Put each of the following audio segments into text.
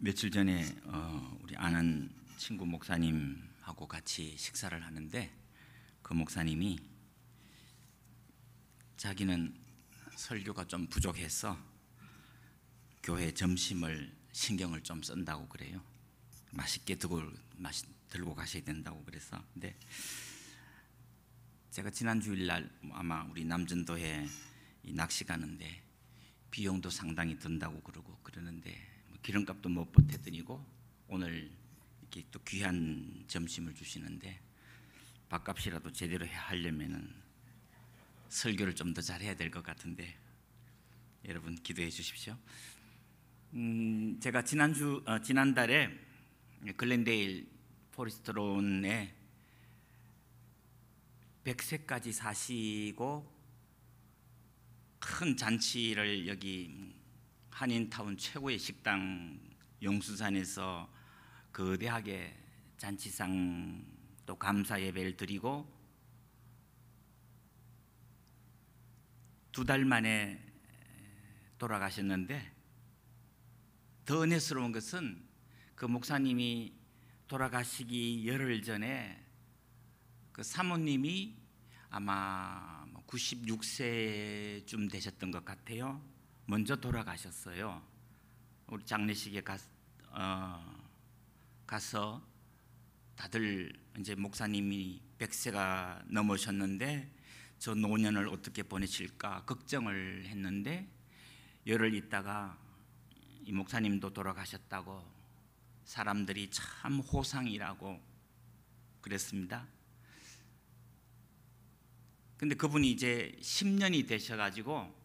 며칠 전에 우리 아는 친구 목사님하고 같이 식사를 하는데 그 목사님이 자기는 설교가 좀 부족해서 교회 점심을 신경을 좀 쓴다고 그래요. 맛있게 들고 가셔야 된다고 그래서. 근데 제가 지난 주일날 아마 우리 남전도에 낚시 가는데 비용도 상당히 든다고 그러는데 기름값도 못 보태드리고 오늘 이렇게 또 귀한 점심을 주시는데 밥값이라도 제대로 하려면은 설교를 좀 더 잘해야 될 것 같은데 여러분 기도해 주십시오. 제가 지난달에 글렌데일 포리스트론에 100세까지 사시고 큰 잔치를 여기 한인타운 최고의 식당 용수산에서 거대하게 잔치상 또 감사 예배를 드리고 2달 만에 돌아가셨는데 더 은혜스러운 것은 그 목사님이 돌아가시기 열흘 전에 그 사모님이 아마 96세쯤 되셨던 것 같아요. 먼저 돌아가셨어요. 우리 장례식에 가서 다들 이제 목사님이 100세가 넘으셨는데 저 노년을 어떻게 보내실까 걱정을 했는데 열흘 있다가 이 목사님도 돌아가셨다고 사람들이 참 호상이라고 그랬습니다. 근데 그분이 이제 10년이 되셔가지고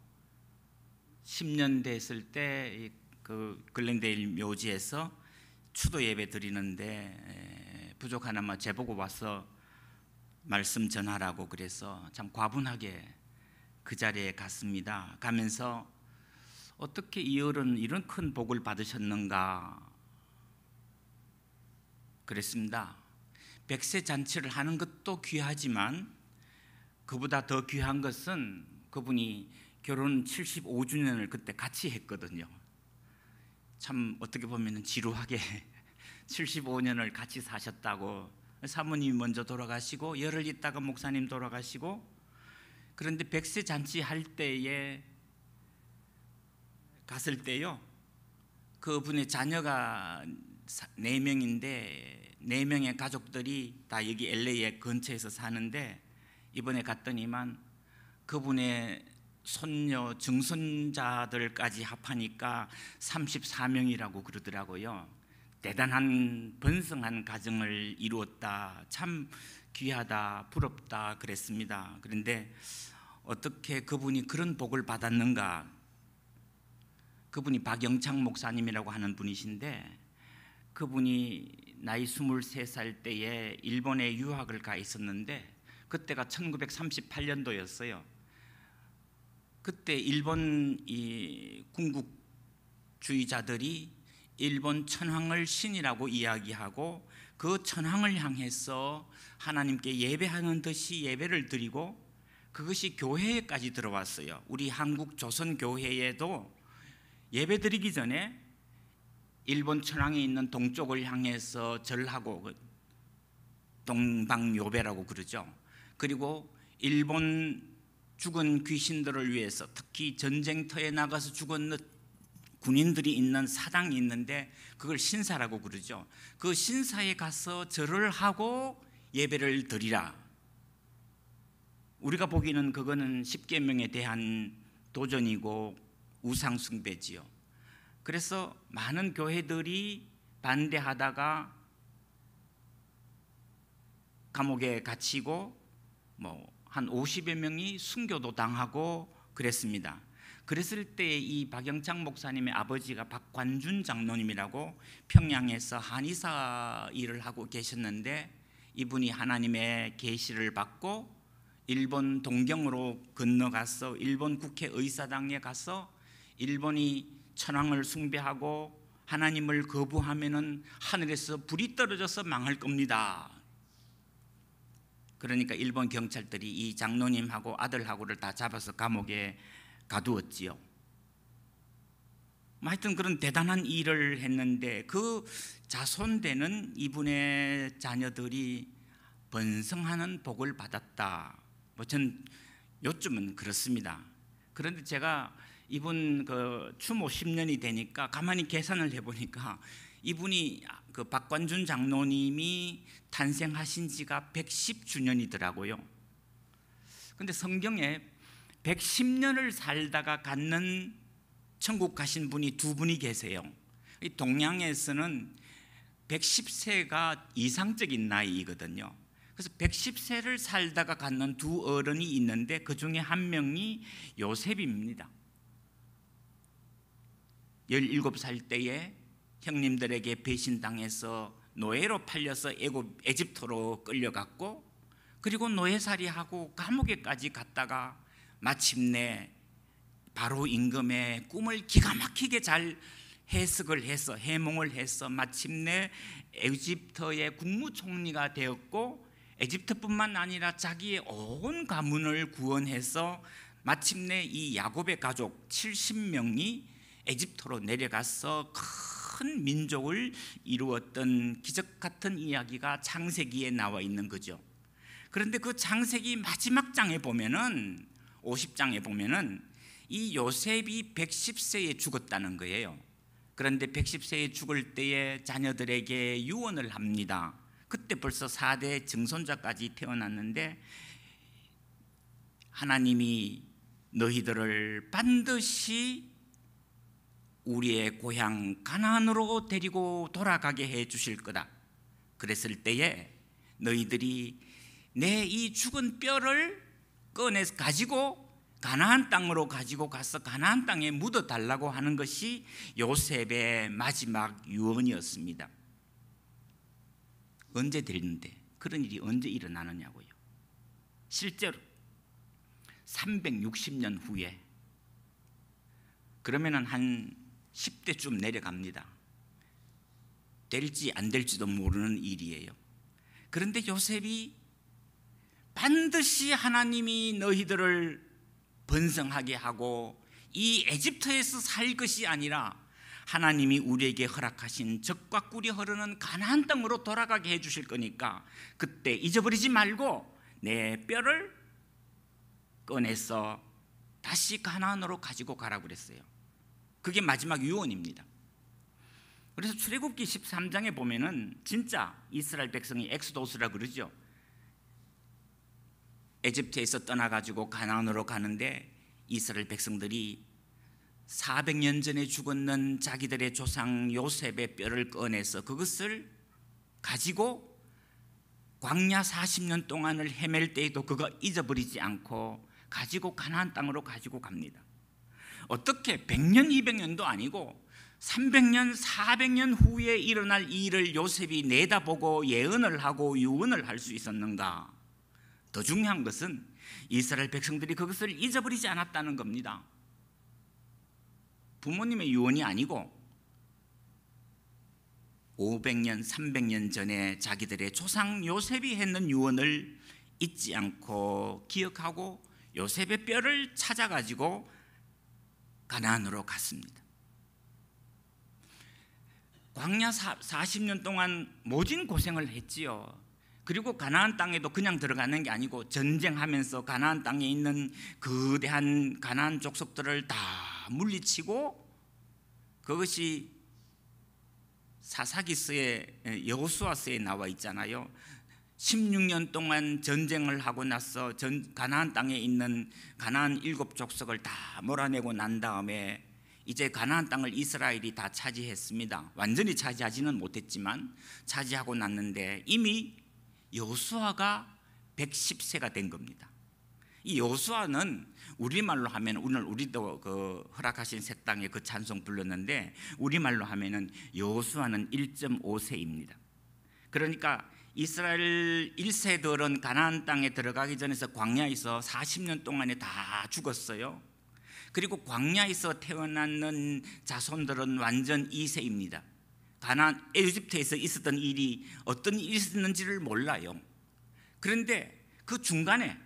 10년 됐을 때 그 글렌데일 묘지에서 추도 예배 드리는데 부족하나마 제보고 와서 말씀 전하라고 그래서 참 과분하게 그 자리에 갔습니다. 가면서 어떻게 이 어른 이런 큰 복을 받으셨는가 그랬습니다. 100세 잔치를 하는 것도 귀하지만 그보다 더 귀한 것은 그분이 결혼 75주년을 그때 같이 했거든요. 참 어떻게 보면 지루하게 75년을 같이 사셨다고. 사모님이 먼저 돌아가시고 열흘 있다가 목사님 돌아가시고, 그런데 100세 잔치 할 때에 갔을 때요, 그분의 자녀가 4명인데 4명의 가족들이 다 여기 LA 근처에서 사는데 이번에 갔더니만 그분의 손녀, 증손자들까지 합하니까 34명이라고 그러더라고요. 대단한 번성한 가정을 이루었다. 참 귀하다, 부럽다 그랬습니다. 그런데 어떻게 그분이 그런 복을 받았는가? 그분이 박영창 목사님이라고 하는 분이신데 그분이 나이 23살 때에 일본에 유학을 가 있었는데 그때가 1938년도였어요. 그때 일본 이 군국주의자들이 일본 천황을 신이라고 이야기하고 그 천황을 향해서 하나님께 예배하는 듯이 예배를 드리고 그것이 교회에까지 들어왔어요. 우리 한국 조선교회에도 예배 드리기 전에 일본 천황이 있는 동쪽을 향해서 절하고 동방요배라고 그러죠. 그리고 일본 죽은 귀신들을 위해서 특히 전쟁터에 나가서 죽은 군인들이 있는 사당이 있는데 그걸 신사라고 그러죠. 그 신사에 가서 절을 하고 예배를 드리라. 우리가 보기에는 그거는 십계명에 대한 도전이고 우상숭배지요. 그래서 많은 교회들이 반대하다가 감옥에 갇히고 한 50여 명이 순교도 당하고 그랬습니다. 그랬을 때 이 박영창 목사님의 아버지가 박관준 장로님이라고 평양에서 한의사 일을 하고 계셨는데 이분이 하나님의 계시를 받고 일본 동경으로 건너가서 일본 국회의사당에 가서 일본이 천황을 숭배하고 하나님을 거부하면은 하늘에서 불이 떨어져서 망할 겁니다. 그러니까 일본 경찰들이 이 장로님하고 아들하고를 다 잡아서 감옥에 가두었지요. 하여튼 그런 대단한 일을 했는데 그 자손되는 이분의 자녀들이 번성하는 복을 받았다. 전 요즘은 그렇습니다. 그런데 제가 이분 추모 10년이 되니까 가만히 계산을 해보니까 이분이 그 박관준 장로님이 탄생하신 지가 110주년이더라고요. 근데 성경에 110년을 살다가 갖는 천국 가신 분이 두 분이 계세요. 이 동양에서는 110세가 이상적인 나이거든요. 그래서 110세를 살다가 갖는 두 어른이 있는데 그 중에 한 명이 요셉입니다. 17살 때에 형님들에게 배신당해서 노예로 팔려서 에집트로 끌려갔고, 그리고 노예살이하고 감옥에까지 갔다가 마침내 바로 임금의 꿈을 기가 막히게 잘 해석을 해서 해몽을 해서 마침내 에집트의 국무총리가 되었고, 에집트뿐만 아니라 자기의 온 가문을 구원해서 마침내 이 야곱의 가족 70명이 에집트로 내려가서 큰 민족을 이루었던 기적 같은 이야기가 창세기에 나와 있는 거죠. 그런데 그 창세기 마지막 장에 보면은 50장에 보면은 이 요셉이 110세에 죽었다는 거예요. 그런데 110세에 죽을 때에 자녀들에게 유언을 합니다. 그때 벌써 4대 증손자까지 태어났는데 하나님이 너희들을 반드시 우리의 고향 가나안으로 데리고 돌아가게 해 주실 거다. 그랬을 때에 너희들이 내 이 죽은 뼈를 꺼내서 가지고 가나안 땅으로 가지고 가서 가나안 땅에 묻어 달라고 하는 것이 요셉의 마지막 유언이었습니다. 언제 되는데 그런 일이 언제 일어나느냐고요. 실제로 360년 후에 그러면은 한 10대쯤 내려갑니다. 될지 안 될지도 모르는 일이에요. 그런데 요셉이 반드시 하나님이 너희들을 번성하게 하고 이 에집트에서 살 것이 아니라 하나님이 우리에게 허락하신 젖과 꿀이 흐르는 가나안 땅으로 돌아가게 해 주실 거니까 그때 잊어버리지 말고 내 뼈를 꺼내서 다시 가나안으로 가지고 가라고 그랬어요. 그게 마지막 유언입니다. 그래서 출애굽기 13장에 보면은 진짜 이스라엘 백성이 엑소도스라 그러죠. 에집트에서 떠나가지고 가나안으로 가는데 이스라엘 백성들이 400년 전에 죽었는 자기들의 조상 요셉의 뼈를 꺼내서 그것을 가지고 광야 40년 동안을 헤맬 때에도 그거 잊어버리지 않고 가지고 가나안 땅으로 가지고 갑니다. 어떻게 100년 200년도 아니고 300년 400년 후에 일어날 일을 요셉이 내다보고 예언을 하고 유언을 할 수 있었는가? 더 중요한 것은 이스라엘 백성들이 그것을 잊어버리지 않았다는 겁니다. 부모님의 유언이 아니고 500년 300년 전에 자기들의 조상 요셉이 했는 유언을 잊지 않고 기억하고 요셉의 뼈를 찾아가지고 가나안으로 갔습니다. 광야 40년 동안 모진 고생을 했지요. 그리고 가나안 땅에도 그냥 들어가는 게 아니고 전쟁하면서 가나안 땅에 있는 거대한 가나안 족속들을 다 물리치고, 그것이 사사기서에 여호수아서에 나와 있잖아요. 16년 동안 전쟁을 하고 나서 가나안 땅에 있는 가나안 7족속을 다 몰아내고 난 다음에 이제 가나안 땅을 이스라엘이 다 차지했습니다. 완전히 차지하지는 못했지만 차지하고 났는데 이미 여호수아가 110세가 된 겁니다. 이 여호수아는 우리말로 하면 오늘 우리도 그 허락하신 새 땅에 그 찬송 불렀는데 우리말로 하면은 여호수아는 1.5세입니다. 그러니까 이스라엘 1세들은 가나안 땅에 들어가기 전에서 광야에서 40년 동안에 다 죽었어요. 그리고 광야에서 태어나는 자손들은 완전 2세입니다. 가나안 에집트에서 있었던 일이 어떤 일이 있었는지를 몰라요. 그런데 그 중간에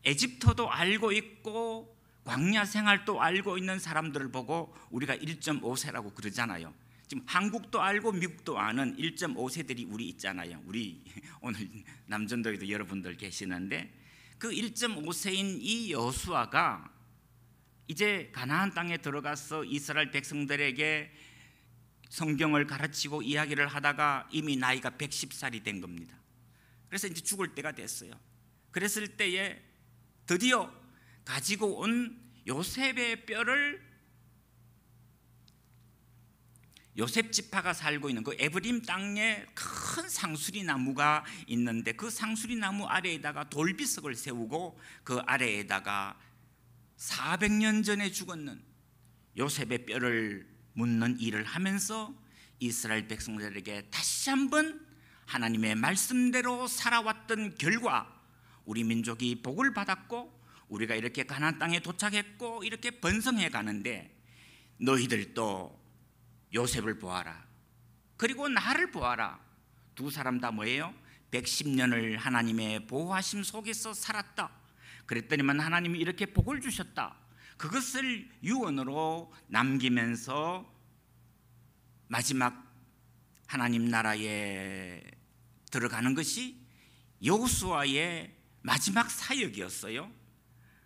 에집트도 알고 있고 광야 생활도 알고 있는 사람들을 보고 우리가 1.5세라고 그러잖아요. 지금 한국도 알고 미국도 아는 1.5세들이 우리 있잖아요. 우리 오늘 남전도에도 여러분들 계시는데 그 1.5세인 이 여호수아가 이제 가나안 땅에 들어가서 이스라엘 백성들에게 성경을 가르치고 이야기를 하다가 이미 나이가 110살이 된 겁니다. 그래서 이제 죽을 때가 됐어요. 그랬을 때에 드디어 가지고 온 요셉의 뼈를, 요셉 지파가 살고 있는 그 에브림 땅에 큰 상수리 나무가 있는데 그 상수리 나무 아래에다가 돌비석을 세우고 그 아래에다가 400년 전에 죽었는 요셉의 뼈를 묻는 일을 하면서 이스라엘 백성들에게 다시 한번 하나님의 말씀대로 살아왔던 결과 우리 민족이 복을 받았고 우리가 이렇게 가나안 땅에 도착했고 이렇게 번성해 가는데 너희들도 요셉을 보아라. 그리고 나를 보아라. 두 사람 다 뭐예요? 110년을 하나님의 보호하심 속에서 살았다. 그랬더니만 하나님이 이렇게 복을 주셨다. 그것을 유언으로 남기면서 마지막 하나님 나라에 들어가는 것이 여호수아의 마지막 사역이었어요.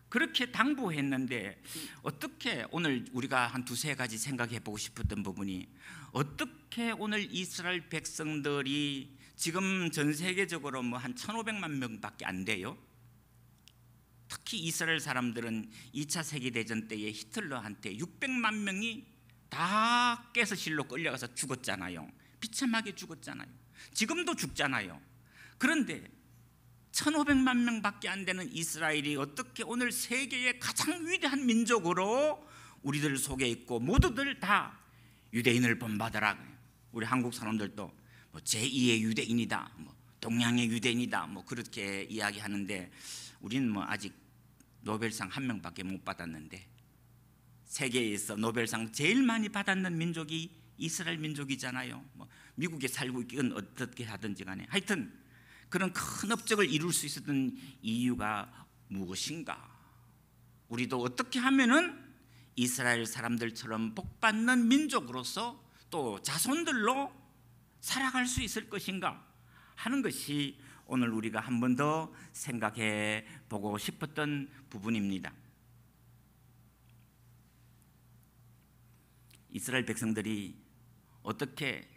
그렇게 당부했는데 어떻게 오늘 우리가 한 두세 가지 생각해 보고 싶었던 부분이 어떻게 오늘 이스라엘 백성들이 지금 전 세계적으로 뭐 한 1,500만 명밖에 안 돼요. 특히 이스라엘 사람들은 2차 세계대전 때에 히틀러한테 600만 명이 다 깨서 실로 끌려가서 죽었잖아요. 비참하게 죽었잖아요. 지금도 죽잖아요. 그런데 1,500만 명밖에 안 되는 이스라엘이 어떻게 오늘 세계의 가장 위대한 민족으로 우리들 속에 있고 모두들 다 유대인을 본받아라. 우리 한국 사람들도 뭐 제2의 유대인이다, 뭐 동양의 유대인이다, 뭐 그렇게 이야기하는데 우리는 뭐 아직 노벨상 한 명밖에 못 받았는데 세계에서 노벨상 제일 많이 받았는 민족이 이스라엘 민족이잖아요. 뭐 미국에 살고 있건 어떻게 하든지 간에 하여튼 그런 큰 업적을 이룰 수 있었던 이유가 무엇인가? 우리도 어떻게 하면은 이스라엘 사람들처럼 복받는 민족으로서 또 자손들로 살아갈 수 있을 것인가 하는 것이 오늘 우리가 한 번 더 생각해 보고 싶었던 부분입니다. 이스라엘 백성들이 어떻게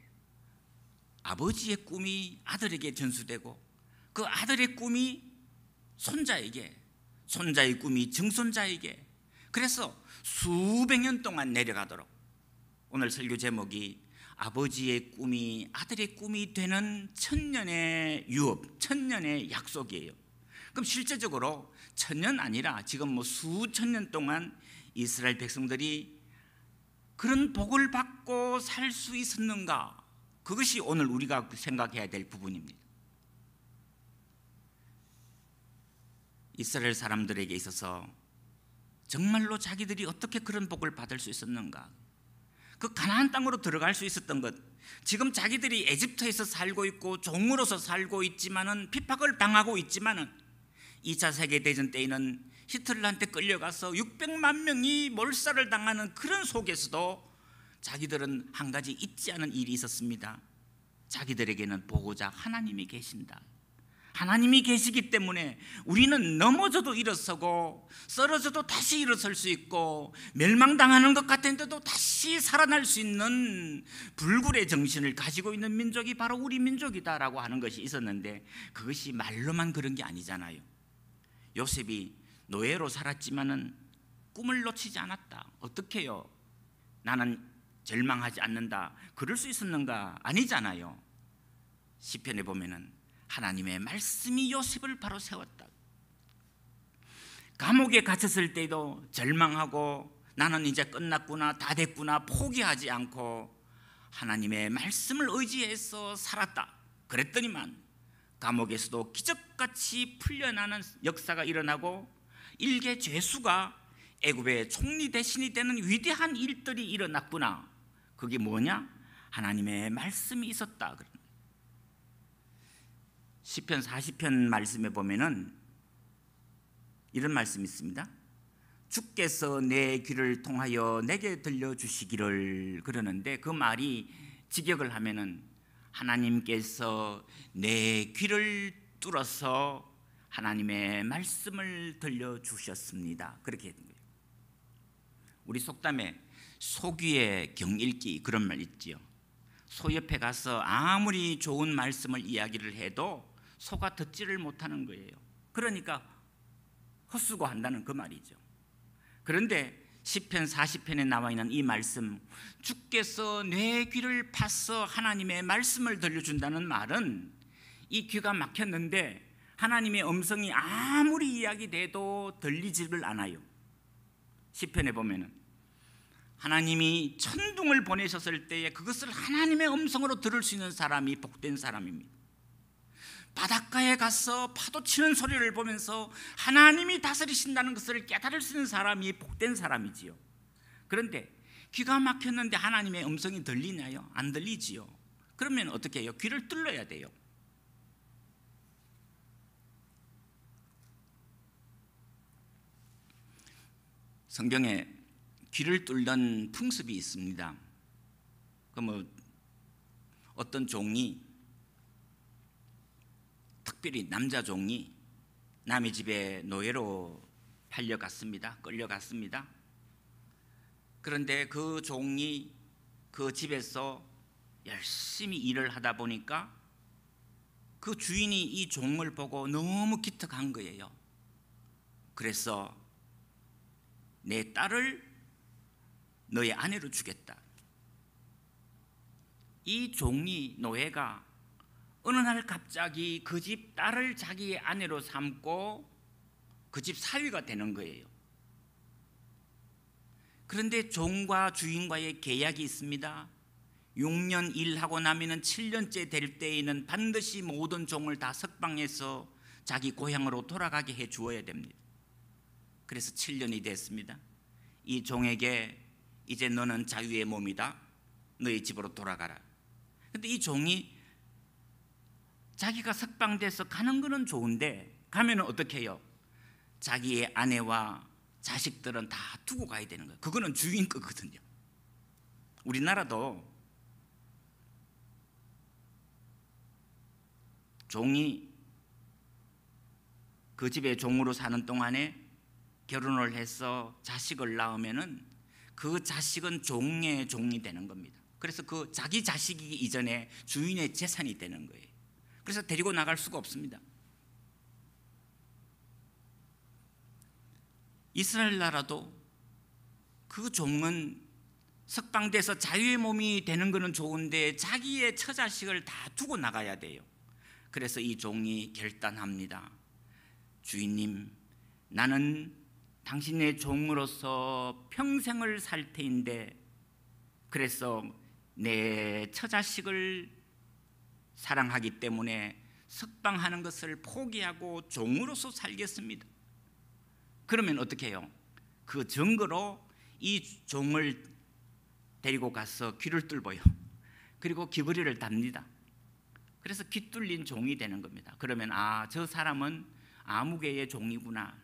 아버지의 꿈이 아들에게 전수되고 그 아들의 꿈이 손자에게, 손자의 꿈이 증손자에게, 그래서 수백 년 동안 내려가도록 오늘 설교 제목이 아버지의 꿈이 아들의 꿈이 되는 천년의 유업, 천년의 약속이에요. 그럼 실제적으로 천년 아니라 지금 뭐 수천 년 동안 이스라엘 백성들이 그런 복을 받고 살 수 있었는가? 그것이 오늘 우리가 생각해야 될 부분입니다. 이스라엘 사람들에게 있어서 정말로 자기들이 어떻게 그런 복을 받을 수 있었는가? 그 가나안 땅으로 들어갈 수 있었던 것, 지금 자기들이 에집트에서 살고 있고 종으로서 살고 있지만은 핍박을 당하고 있지만은 2차 세계대전 때에는 히틀러한테 끌려가서 600만 명이 몰살을 당하는 그런 속에서도 자기들은 한 가지 잊지 않은 일이 있었습니다. 자기들에게는 보호자 하나님이 계신다. 하나님이 계시기 때문에 우리는 넘어져도 일어서고 쓰러져도 다시 일어설 수 있고 멸망당하는 것 같은데도 다시 살아날 수 있는 불굴의 정신을 가지고 있는 민족이 바로 우리 민족이다라고 하는 것이 있었는데 그것이 말로만 그런 게 아니잖아요. 요셉이 노예로 살았지만은 꿈을 놓치지 않았다. 어떻게요? 나는 절망하지 않는다. 그럴 수 있었는가? 아니잖아요. 시편에 보면은 하나님의 말씀이 요셉을 바로 세웠다. 감옥에 갇혔을 때도 절망하고 나는 이제 끝났구나, 다 됐구나 포기하지 않고 하나님의 말씀을 의지해서 살았다. 그랬더니만 감옥에서도 기적같이 풀려나는 역사가 일어나고 일개 죄수가 애굽의 총리 대신이 되는 위대한 일들이 일어났구나. 그게 뭐냐? 하나님의 말씀이 있었다. 시편 40편 말씀에 보면은 이런 말씀이 있습니다. 주께서 내 귀를 통하여 내게 들려주시기를 그러는데 그 말이 직역을 하면은 하나님께서 내 귀를 뚫어서 하나님의 말씀을 들려주셨습니다. 그렇게 했는 거예요. 우리 속담에 소귀의 경읽기 그런 말 있지요. 소 옆에 가서 아무리 좋은 말씀을 이야기를 해도 소가 듣지를 못하는 거예요. 그러니까 헛수고한다는 그 말이죠. 그런데 시편 40편에 나와 있는 이 말씀, 주께서 내 귀를 파서 하나님의 말씀을 들려준다는 말은 이 귀가 막혔는데 하나님의 음성이 아무리 이야기돼도 들리지를 않아요. 시편에 보면은 하나님이 천둥을 보내셨을 때에 그것을 하나님의 음성으로 들을 수 있는 사람이 복된 사람입니다. 바닷가에 가서 파도 치는 소리를 보면서 하나님이 다스리신다는 것을 깨달을 수 있는 사람이 복된 사람이지요. 그런데 귀가 막혔는데 하나님의 음성이 들리나요? 안 들리지요. 그러면 어떻게 해요? 귀를 뚫어야 돼요. 성경에 귀를 뚫는 풍습이 있습니다. 어떤 종이, 특별히 남자 종이 남의 집에 노예로 팔려갔습니다. 끌려갔습니다. 그런데 그 종이 그 집에서 열심히 일을 하다 보니까 그 주인이 이 종을 보고 너무 기특한 거예요. 그래서 내 딸을 너의 아내로 주겠다. 이 종이, 노예가 어느 날 갑자기 그 집 딸을 자기의 아내로 삼고 그 집 사위가 되는 거예요. 그런데 종과 주인과의 계약이 있습니다. 6년 일하고 나면 7년째 될 때에는 반드시 모든 종을 다 석방해서 자기 고향으로 돌아가게 해 주어야 됩니다. 그래서 7년이 됐습니다. 이 종에게 이제 너는 자유의 몸이다. 너희 집으로 돌아가라. 그런데 이 종이 자기가 석방돼서 가는 거는 좋은데 가면은 어떻게 해요? 자기의 아내와 자식들은 다 두고 가야 되는 거예요. 그거는 주인 거거든요. 우리나라도 종이 그 집에 종으로 사는 동안에 결혼을 해서 자식을 낳으면은 그 자식은 종의 종이 되는 겁니다. 그래서 그 자기 자식이기 이전에 주인의 재산이 되는 거예요. 그래서 데리고 나갈 수가 없습니다. 이스라엘 나라도 그 종은 석방돼서 자유의 몸이 되는 것은 좋은데 자기의 처자식을 다 두고 나가야 돼요. 그래서 이 종이 결단합니다. 주인님, 나는 당신의 종으로서 평생을 살 테인데 그래서 내 처자식을 사랑하기 때문에 석방하는 것을 포기하고 종으로서 살겠습니다. 그러면 어떻게 해요? 그 증거로 이 종을 데리고 가서 귀를 뚫어요. 그리고 귀걸이를 답니다. 그래서 귀 뚫린 종이 되는 겁니다. 그러면 저 사람은 아무개의 종이구나.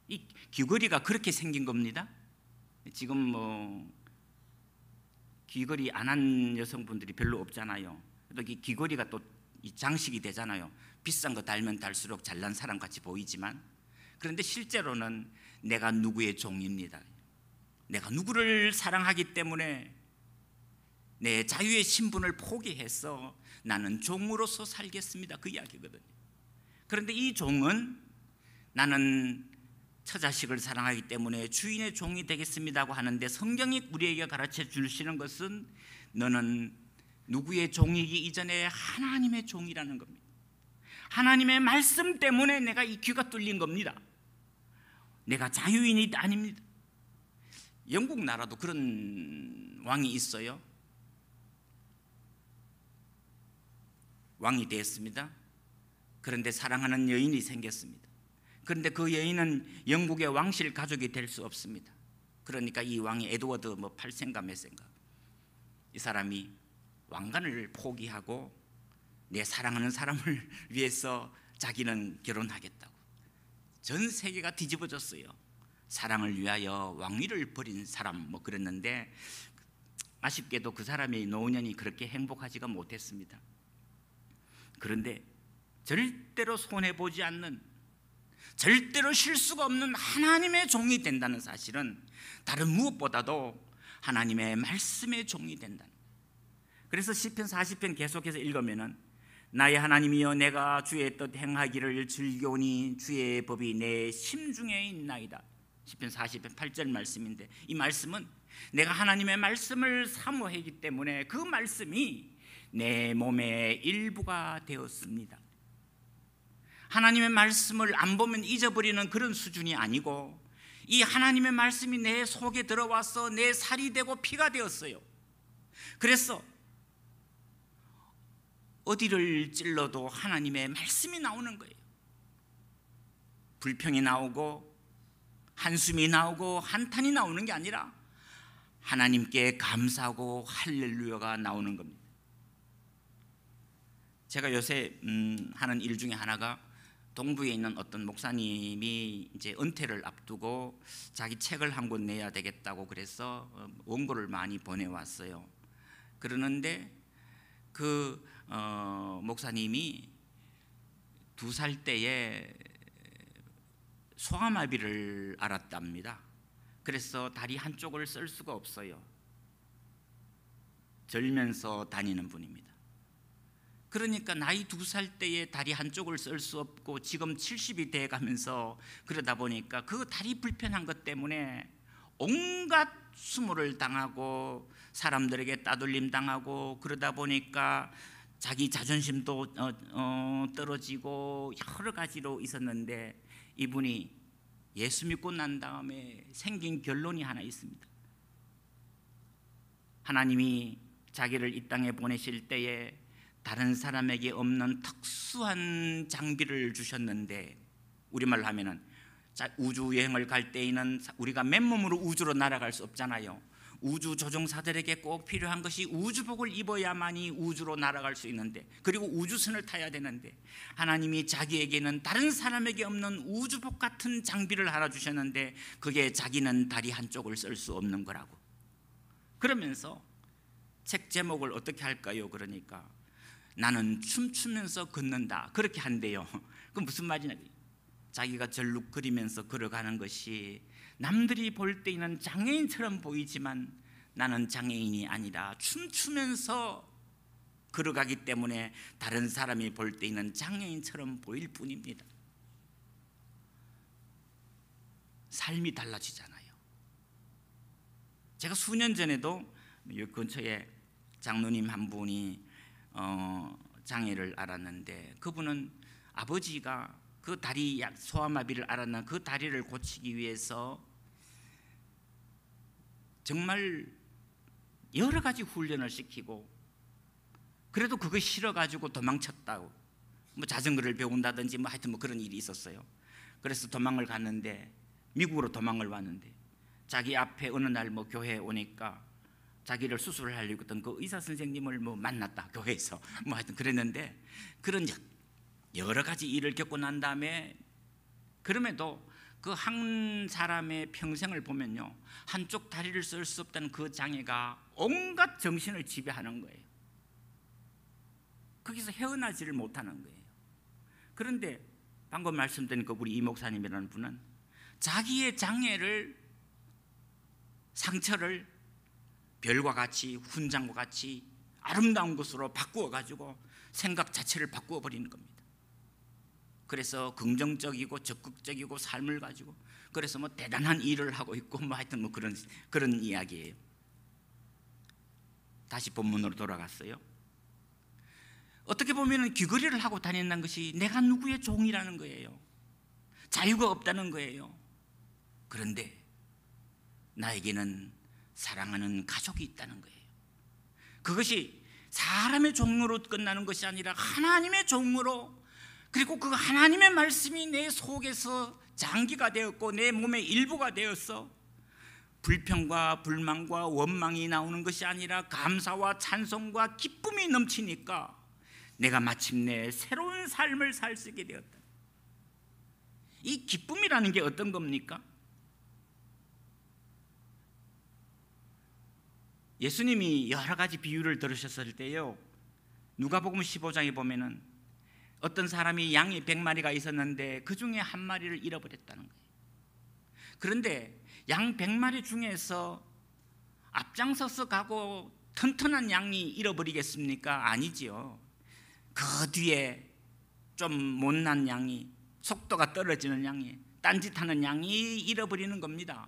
이 귀걸이가 그렇게 생긴 겁니다. 지금 귀걸이 안 한 여성분들이 별로 없잖아요. 또 귀걸이가 또 장식이 되잖아요. 비싼 거 달면 달수록 잘난 사람 같이 보이지만, 그런데 실제로는 내가 누구의 종입니다. 내가 누구를 사랑하기 때문에 내 자유의 신분을 포기해서 나는 종으로서 살겠습니다. 그 이야기거든요. 그런데 이 종은 나는 처자식을 사랑하기 때문에 주인의 종이 되겠습니다고 하는데, 성경이 우리에게 가르쳐 주시는 것은 너는 누구의 종이기 이전에 하나님의 종이라는 겁니다. 하나님의 말씀 때문에 내가 이 귀가 뚫린 겁니다. 내가 자유인이 아닙니다. 영국 나라도 그런 왕이 있어요. 왕이 되었습니다. 그런데 사랑하는 여인이 생겼습니다. 그런데 그 여인은 영국의 왕실 가족이 될 수 없습니다. 그러니까 이 왕이 에드워드 8세인가 몇 세인가, 이 사람이 왕관을 포기하고 내 사랑하는 사람을 위해서 자기는 결혼하겠다고 전 세계가 뒤집어졌어요. 사랑을 위하여 왕위를 버린 사람 뭐 그랬는데, 아쉽게도 그 사람의 노년이 그렇게 행복하지가 못했습니다. 그런데 절대로 손해보지 않는, 절대로 실수가 없는 하나님의 종이 된다는 사실은 다른 무엇보다도 하나님의 말씀의 종이 된다는 거예요. 그래서 시편 40편 계속해서 읽으면은 나의 하나님이여 내가 주의 뜻 행하기를 즐겨오니 주의 법이 내 심중에 있나이다. 시편 40편 8절 말씀인데, 이 말씀은 내가 하나님의 말씀을 사모하기 때문에 그 말씀이 내 몸의 일부가 되었습니다. 하나님의 말씀을 안 보면 잊어버리는 그런 수준이 아니고, 이 하나님의 말씀이 내 속에 들어와서 내 살이 되고 피가 되었어요. 그래서 어디를 찔러도 하나님의 말씀이 나오는 거예요. 불평이 나오고 한숨이 나오고 한탄이 나오는 게 아니라 하나님께 감사하고 할렐루야가 나오는 겁니다. 제가 요새 하는 일 중에 하나가, 동부에 있는 어떤 목사님이 이제 은퇴를 앞두고 자기 책을 한 권 내야 되겠다고 그래서 원고를 많이 보내왔어요. 그러는데 그 목사님이 2살 때에 소아마비를 앓았답니다. 그래서 다리 한쪽을 쓸 수가 없어요. 절면서 다니는 분입니다. 그러니까 나이 2살 때에 다리 한쪽을 쓸 수 없고 지금 70이 돼 가면서 그러다 보니까 그 다리 불편한 것 때문에 온갖 수모를 당하고 사람들에게 따돌림 당하고, 그러다 보니까 자기 자존심도 떨어지고 여러 가지로 있었는데, 이분이 예수 믿고 난 다음에 생긴 결론이 하나 있습니다. 하나님이 자기를 이 땅에 보내실 때에 다른 사람에게 없는 특수한 장비를 주셨는데, 우리말로 하면은 우주 여행을 갈 때에는 우리가 맨몸으로 우주로 날아갈 수 없잖아요. 우주 조종사들에게 꼭 필요한 것이 우주복을 입어야만이 우주로 날아갈 수 있는데, 그리고 우주선을 타야 되는데, 하나님이 자기에게는 다른 사람에게 없는 우주복 같은 장비를 하나 주셨는데, 그게 자기는 다리 한쪽을 쓸 수 없는 거라고. 그러면서 책 제목을 어떻게 할까요? 그러니까 나는 춤추면서 걷는다, 그렇게 한대요. 그럼 무슨 말이냐? 자기가 절룩거리면서 걸어가는 것이 남들이 볼 때에는 장애인처럼 보이지만 나는 장애인이 아니라 춤추면서 걸어가기 때문에 다른 사람이 볼 때에는 장애인처럼 보일 뿐입니다. 삶이 달라지잖아요. 제가 수년 전에도 이 근처에 장로님 한 분이 장애를 앓았는데, 그분은 아버지가 그 다리 소아마비를 앓았는 그 다리를 고치기 위해서 정말 여러 가지 훈련을 시키고, 그래도 그거 싫어가지고 도망쳤다고, 뭐 자전거를 배운다든지 뭐 하여튼 뭐 그런 일이 있었어요. 그래서 도망을 갔는데, 미국으로 도망을 왔는데, 자기 앞에 어느 날 뭐 교회에 오니까 자기를 수술을 하려고 했던 그 의사 선생님을 뭐 만났다, 교회에서 뭐 하여튼 그랬는데, 그런 여러 가지 일을 겪고 난 다음에, 그럼에도 그 한 사람의 평생을 보면요, 한쪽 다리를 쓸 수 없다는 그 장애가 온갖 정신을 지배하는 거예요. 거기서 헤어나지를 못하는 거예요. 그런데 방금 말씀드린 그 우리 이 목사님이라는 분은 자기의 장애를, 상처를 별과 같이, 훈장과 같이 아름다운 것으로 바꾸어 가지고 생각 자체를 바꾸어 버리는 겁니다. 그래서 긍정적이고 적극적이고 삶을 가지고, 그래서 뭐 대단한 일을 하고 있고 뭐 하여튼 뭐 그런 이야기예요. 다시 본문으로 돌아갔어요. 어떻게 보면 귀걸이를 하고 다닌다는 것이 내가 누구의 종이라는 거예요. 자유가 없다는 거예요. 그런데 나에게는 사랑하는 가족이 있다는 거예요. 그것이 사람의 종으로 끝나는 것이 아니라 하나님의 종으로, 그리고 그 하나님의 말씀이 내 속에서 장기가 되었고 내 몸의 일부가 되어서 불평과 불만과 원망이 나오는 것이 아니라 감사와 찬송과 기쁨이 넘치니까 내가 마침내 새로운 삶을 살 수 있게 되었다. 이 기쁨이라는 게 어떤 겁니까? 예수님이 여러 가지 비유를 들으셨을 때요, 누가복음 15장에 보면은 어떤 사람이 양이 100마리가 있었는데 그 중에 한 마리를 잃어버렸다는 거예요. 그런데 양 100마리 중에서 앞장서서 가고 튼튼한 양이 잃어버리겠습니까? 아니지요. 그 뒤에 좀 못난 양이, 속도가 떨어지는 양이, 딴짓하는 양이 잃어버리는 겁니다.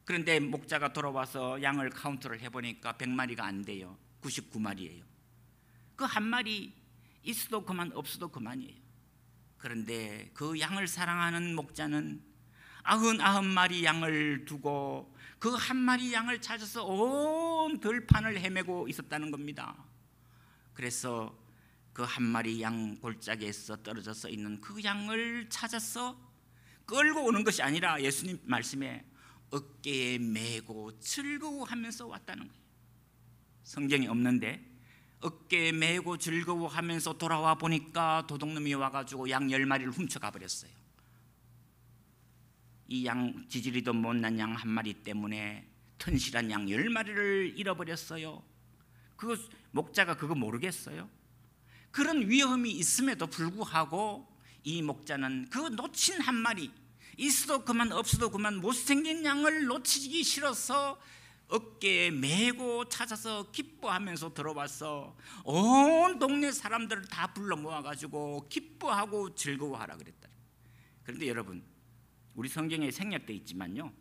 그런데 목자가 돌아와서 양을 카운트를 해보니까 100마리가 안 돼요. 99마리예요. 그 한 마리 있어도 그만, 없어도 그만이에요. 그런데 그 양을 사랑하는 목자는 99마리 양을 두고 그 한 마리 양을 찾아서 온 들판을 헤매고 있었다는 겁니다. 그래서 그 한 마리 양 골짜기에서 떨어져서 있는 그 양을 찾아서 끌고 오는 것이 아니라 예수님 말씀에 어깨에 메고 즐거워하면서 왔다는 거예요. 성경에 없는데 어깨에 메고 즐거워하면서 돌아와 보니까 도둑놈이 와가지고 양 10마리를 훔쳐가 버렸어요. 이 양, 지지리도 못난 양 한 마리 때문에 튼실한 양 10마리를 잃어버렸어요. 그 목자가 그거 모르겠어요? 그런 위험이 있음에도 불구하고 이 목자는 그 놓친 한 마리, 있어도 그만 없어도 그만 못생긴 양을 놓치기 싫어서 어깨에 메고 찾아서 기뻐하면서 들어와서 온 동네 사람들을 다 불러 모아가지고 기뻐하고 즐거워하라 그랬다. 그런데 여러분, 우리 성경에 생략되어 있지만요,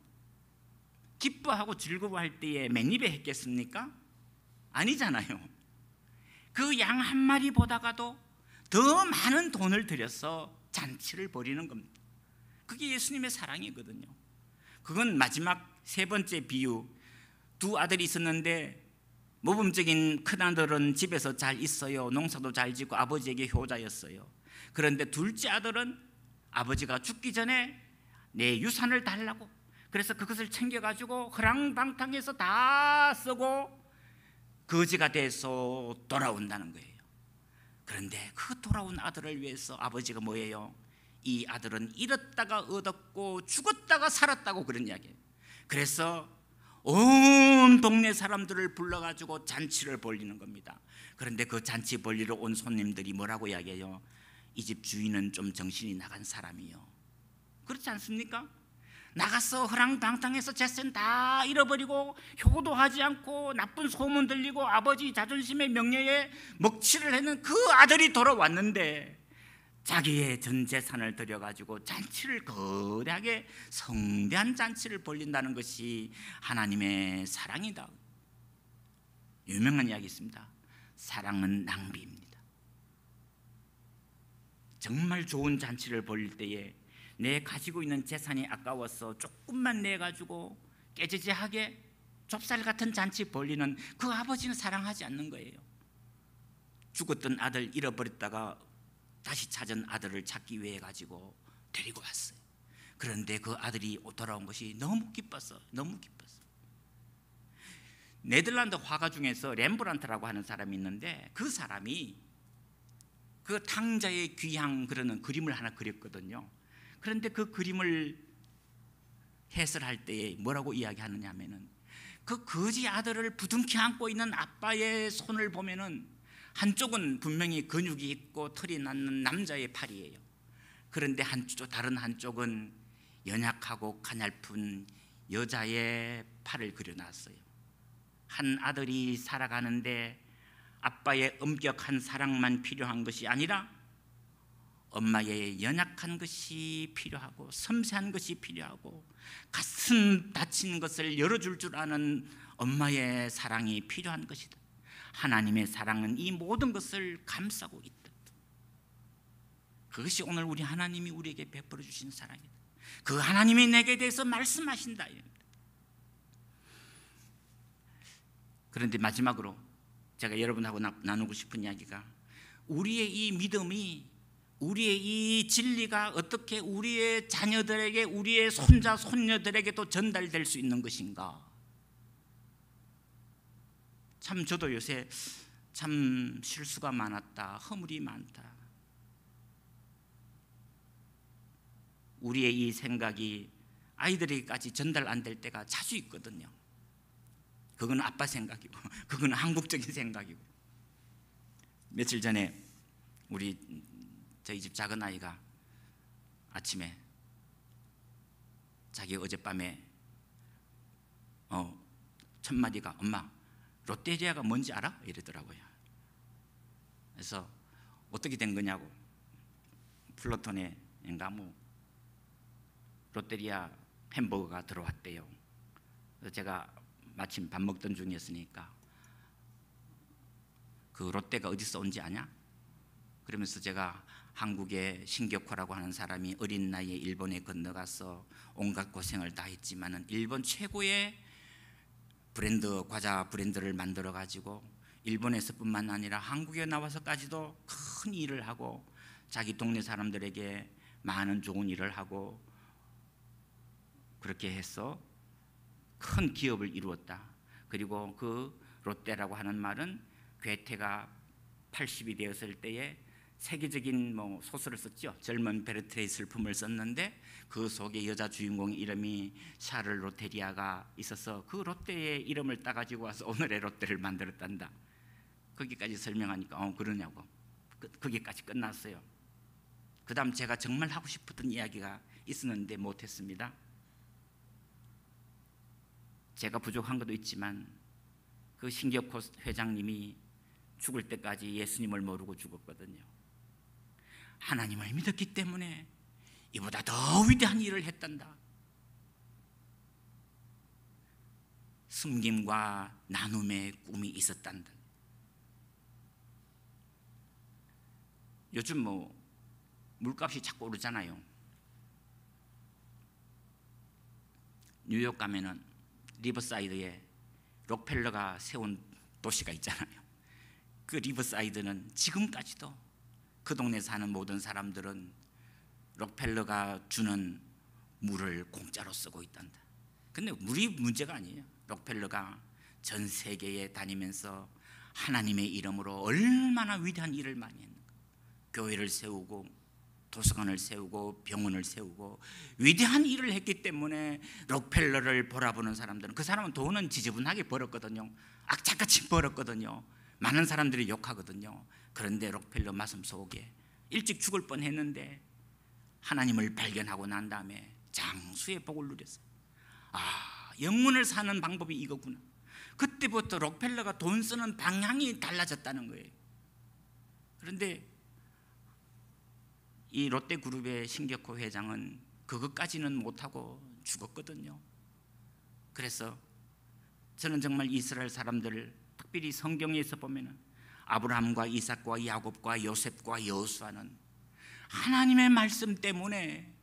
기뻐하고 즐거워할 때에 맨입에 했겠습니까? 아니잖아요. 그 양 한 마리 보다가도 더 많은 돈을 들여서 잔치를 벌이는 겁니다. 그게 예수님의 사랑이거든요. 그건 마지막 세 번째 비유, 두 아들이 있었는데 모범적인 큰아들은 집에서 잘 있어요. 농사도 잘 짓고 아버지에게 효자였어요. 그런데 둘째 아들은 아버지가 죽기 전에 내 유산을 달라고, 그래서 그것을 챙겨가지고 허랑방탕해서 다 쓰고 거지가 돼서 돌아온다는 거예요. 그런데 그 돌아온 아들을 위해서 아버지가 뭐예요? 이 아들은 잃었다가 얻었고 죽었다가 살았다고 그런 이야기예요. 그래서 온 동네 사람들을 불러가지고 잔치를 벌리는 겁니다. 그런데 그 잔치 벌리러 온 손님들이 뭐라고 이야기해요? 이 집 주인은 좀 정신이 나간 사람이요. 그렇지 않습니까? 나가서 허랑방탕해서 재산 다 잃어버리고 효도하지 않고 나쁜 소문 들리고 아버지 자존심의 명예에 먹칠을 했는 그 아들이 돌아왔는데 자기의 전 재산을 들여가지고 잔치를 거대하게 성대한 잔치를 벌린다는 것이 하나님의 사랑이다. 유명한 이야기 있습니다. 사랑은 낭비입니다. 정말 좋은 잔치를 벌릴 때에 내 가지고 있는 재산이 아까워서 조금만 내가지고 깨지지하게 좁쌀 같은 잔치 벌리는 그 아버지는 사랑하지 않는 거예요. 죽었던 아들 잃어버렸다가 다시 찾은 아들을 찾기 위해 가지고 데리고 왔어요. 그런데 그 아들이 돌아온 것이 너무 기뻤어. 너무 기뻤어. 네덜란드 화가 중에서 렘브란트라고 하는 사람이 있는데 그 사람이 그 탕자의 귀향 그러는 그림을 하나 그렸거든요. 그런데 그 그림을 해설할 때에 뭐라고 이야기하느냐 하면은 그 거지 아들을 부둥켜 안고 있는 아빠의 손을 보면은 한쪽은 분명히 근육이 있고 털이 나는 남자의 팔이에요. 그런데 다른 한쪽은 연약하고 가냘픈 여자의 팔을 그려놨어요. 한 아들이 살아가는데 아빠의 엄격한 사랑만 필요한 것이 아니라 엄마의 연약한 것이 필요하고 섬세한 것이 필요하고 가슴 다친 것을 열어줄 줄 아는 엄마의 사랑이 필요한 것이다. 하나님의 사랑은 이 모든 것을 감싸고 있다. 그것이 오늘 우리 하나님이 우리에게 베풀어 주신 사랑이다. 그 하나님이 내게 대해서 말씀하신다. 그런데 마지막으로 제가 여러분하고 나누고 싶은 이야기가 우리의 이 믿음이, 우리의 이 진리가 어떻게 우리의 자녀들에게, 우리의 손자 손녀들에게도 전달될 수 있는 것인가. 참 저도 요새 참 실수가 많았다, 허물이 많다. 우리의 이 생각이 아이들에게까지 전달 안 될 때가 자주 있거든요. 그건 아빠 생각이고 그건 한국적인 생각이고. 며칠 전에 저희 집 작은 아이가 아침에 자기 어젯밤에 첫 마디가 엄마 롯데리아가 뭔지 알아? 이러더라고요. 그래서 어떻게 된 거냐고 플루톤에인가 롯데리아 햄버거가 들어왔대요. 그래서 제가 마침 밥 먹던 중이었으니까 그 롯데가 어디서 온지 아냐? 그러면서 제가 한국의 신격호라고 하는 사람이 어린 나이에 일본에 건너가서 온갖 고생을 다 했지만은 일본 최고의 과자 브랜드를 만들어 가지고 일본에서뿐만 아니라 한국에 나와서까지도 큰 일을 하고 자기 동네 사람들에게 많은 좋은 일을 하고 그렇게 해서 큰 기업을 이루었다. 그리고 그 롯데라고 하는 말은 괴테가 80이 되었을 때에 세계적인 소설을 썼죠. 젊은 베르테의 슬픔을 썼는데 그 속에 여자 주인공 이름이 샤를 로테리아가 있어서 그 롯데의 이름을 따가지고 와서 오늘의 롯데를 만들었단다. 거기까지 설명하니까 그러냐고. 거기까지 끝났어요. 그 다음 제가 정말 하고 싶었던 이야기가 있었는데 못했습니다. 제가 부족한 것도 있지만 그 신격호 회장님이 죽을 때까지 예수님을 모르고 죽었거든요. 하나님을 믿었기 때문에 이보다 더 위대한 일을 했단다. 숨김과 나눔의 꿈이 있었단다. 요즘 물값이 자꾸 오르잖아요. 뉴욕 가면은 리버사이드에 록펠러가 세운 도시가 있잖아요. 그 리버사이드는 지금까지도 그 동네 사는 모든 사람들은 록펠러가 주는 물을 공짜로 쓰고 있단다. 근데 물이 문제가 아니에요. 록펠러가 전 세계에 다니면서 하나님의 이름으로 얼마나 위대한 일을 많이 했는가. 교회를 세우고 도서관을 세우고 병원을 세우고 위대한 일을 했기 때문에 록펠러를 바라보는 사람들은, 그 사람은 돈은 지저분하게 벌었거든요. 악착같이 벌었거든요. 많은 사람들이 욕하거든요. 그런데 록펠러 마음 속에 일찍 죽을 뻔했는데 하나님을 발견하고 난 다음에 장수의 복을 누렸어요. 영문을 사는 방법이 이거구나. 그때부터 록펠러가 돈 쓰는 방향이 달라졌다는 거예요. 그런데 이 롯데그룹의 신격호 회장은 그것까지는 못하고 죽었거든요. 그래서 저는 정말 이스라엘 사람들을, 특별히 성경에서 보면은 아브라함과 이삭과 야곱과 요셉과 여호수아는 하나님의 말씀 때문에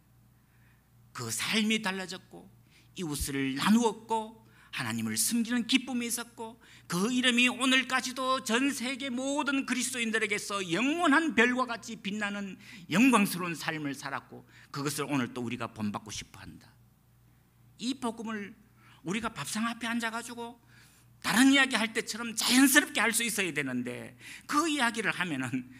그 삶이 달라졌고 이웃을 나누었고 하나님을 섬기는 기쁨이 있었고 그 이름이 오늘까지도 전 세계 모든 그리스도인들에게서 영원한 별과 같이 빛나는 영광스러운 삶을 살았고 그것을 오늘 또 우리가 본받고 싶어한다. 이 복음을 우리가 밥상 앞에 앉아가지고 다른 이야기 할 때처럼 자연스럽게 할 수 있어야 되는데 그 이야기를 하면은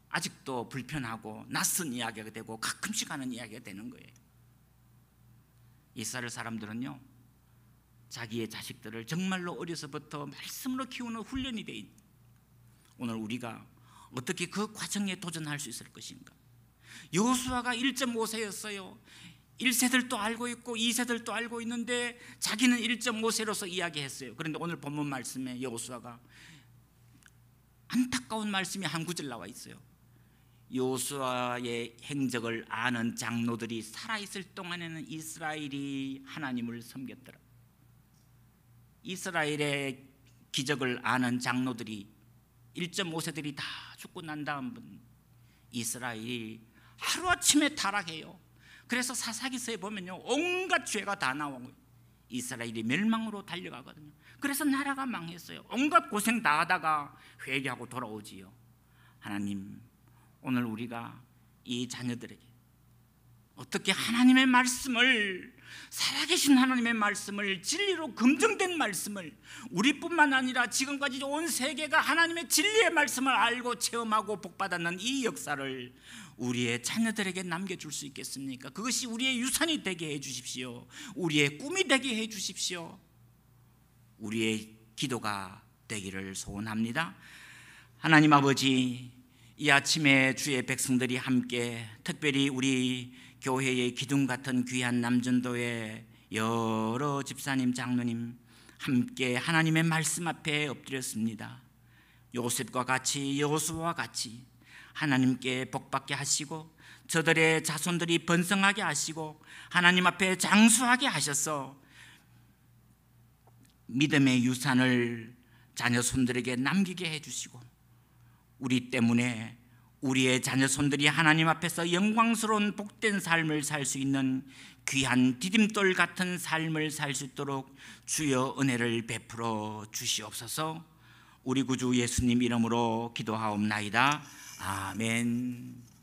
아직도 불편하고 낯선 이야기가 되고 가끔씩 하는 이야기가 되는 거예요. 이스라엘 사람들은요, 자기의 자식들을 정말로 어려서부터 말씀으로 키우는 훈련이 돼 있는, 오늘 우리가 어떻게 그 과정에 도전할 수 있을 것인가. 여호수아가 1.5세였어요 1세들도 알고 있고 2세들도 알고 있는데 자기는 1.5세로서 이야기했어요. 그런데 오늘 본문 말씀에 여호수아가 안타까운 말씀이 한 구절 나와 있어요. 여호수아의 행적을 아는 장로들이 살아있을 동안에는 이스라엘이 하나님을 섬겼더라. 이스라엘의 기적을 아는 장로들이 1.5세들이 다 죽고 난 다음은 이스라엘이 하루아침에 타락해요. 그래서 사사기서에 보면요, 온갖 죄가 다 나오고 이스라엘이 멸망으로 달려가거든요. 그래서 나라가 망했어요. 온갖 고생 다 하다가 회개하고 돌아오지요. 하나님, 오늘 우리가 이 자녀들에게 어떻게 하나님의 말씀을, 살아계신 하나님의 말씀을, 진리로 검증된 말씀을, 우리뿐만 아니라 지금까지 온 세계가 하나님의 진리의 말씀을 알고 체험하고 복받았는 이 역사를 우리의 자녀들에게 남겨줄 수 있겠습니까? 그것이 우리의 유산이 되게 해 주십시오. 우리의 꿈이 되게 해 주십시오. 우리의 기도가 되기를 소원합니다. 하나님 아버지, 이 아침에 주의 백성들이 함께 특별히 우리 교회의 기둥 같은 귀한 남전도의 여러 집사님, 장로님 함께 하나님의 말씀 앞에 엎드렸습니다. 요셉과 같이, 여호수아와 같이 하나님께 복받게 하시고 저들의 자손들이 번성하게 하시고 하나님 앞에 장수하게 하셔서 믿음의 유산을 자녀손들에게 남기게 해주시고 우리 때문에 우리의 자녀손들이 하나님 앞에서 영광스러운 복된 삶을 살 수 있는 귀한 디딤돌 같은 삶을 살 수 있도록 주여 은혜를 베풀어 주시옵소서. 우리 구주 예수님 이름으로 기도하옵나이다. 아멘.